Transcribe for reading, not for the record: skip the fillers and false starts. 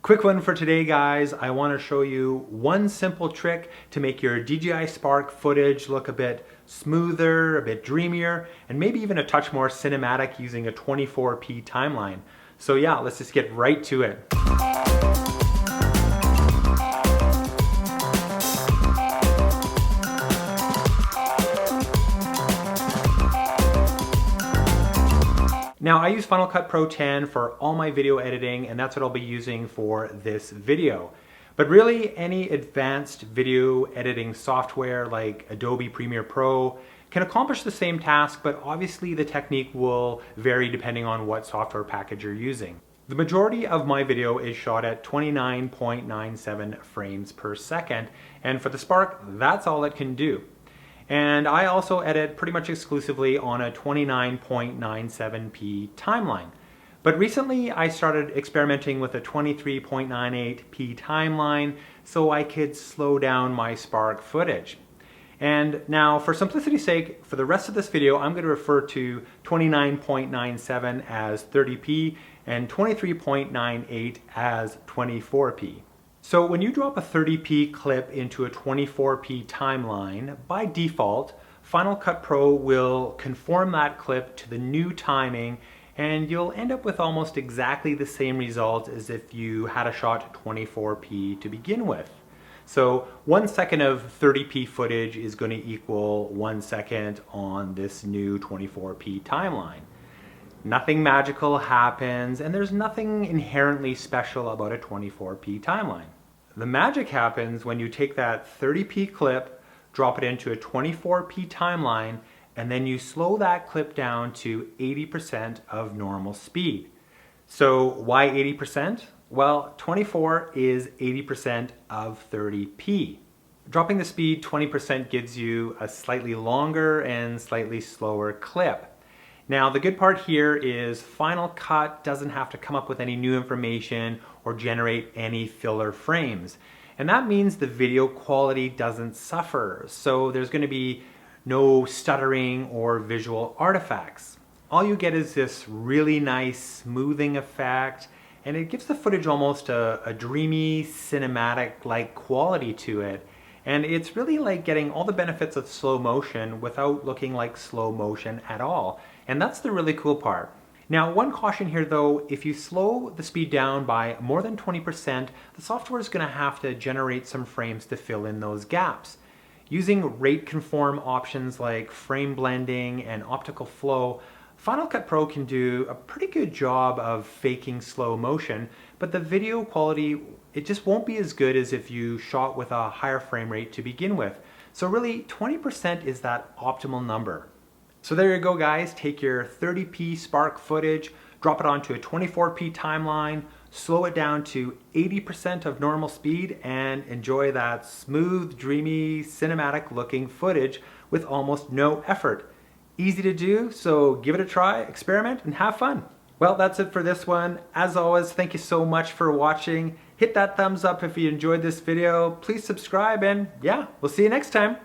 Quick one for today, guys. I want to show you one simple trick to make your DJI Spark footage look a bit smoother, a bit dreamier, and maybe even a touch more cinematic using a 24p timeline. So yeah, let's just get right to it. Now I use Final Cut Pro 10 for all my video editing, and that's what I'll be using for this video. But really any advanced video editing software like Adobe Premiere Pro can accomplish the same task, but obviously the technique will vary depending on what software package you're using. The majority of my video is shot at 29.97 frames per second, and for the Spark, that's all it can do. And I also edit pretty much exclusively on a 29.97p timeline. But recently I started experimenting with a 23.98p timeline so I could slow down my Spark footage. And now for simplicity's sake, for the rest of this video, I'm going to refer to 29.97 as 30p and 23.98 as 24p. So when you drop a 30p clip into a 24p timeline, by default, Final Cut Pro will conform that clip to the new timing, and you'll end up with almost exactly the same result as if you had a shot 24p to begin with. So 1 second of 30p footage is going to equal 1 second on this new 24p timeline. Nothing magical happens, and there's nothing inherently special about a 24p timeline. The magic happens when you take that 30p clip, drop it into a 24p timeline, and then you slow that clip down to 80% of normal speed. So why 80%? Well, 24 is 80% of 30p. Dropping the speed 20% gives you a slightly longer and slightly slower clip. Now the good part here is Final Cut doesn't have to come up with any new information or generate any filler frames. And that means the video quality doesn't suffer, so there's going to be no stuttering or visual artifacts. All you get is this really nice smoothing effect, and it gives the footage almost a dreamy, cinematic-like quality to it. And it's really like getting all the benefits of slow motion without looking like slow motion at all. And that's the really cool part. Now, one caution here though, if you slow the speed down by more than 20%, the software is going to have to generate some frames to fill in those gaps. Using rate conform options like frame blending and optical flow, Final Cut Pro can do a pretty good job of faking slow motion, but the video quality, it just won't be as good as if you shot with a higher frame rate to begin with. So really 20% is that optimal number. So there you go, guys. Take your 30p Spark footage, drop it onto a 24p timeline, slow it down to 80% of normal speed, and enjoy that smooth, dreamy, cinematic looking footage with almost no effort. Easy to do, so give it a try, experiment, and have fun. Well, that's it for this one. As always, thank you so much for watching. Hit that thumbs up if you enjoyed this video. Please subscribe, and yeah, we'll see you next time.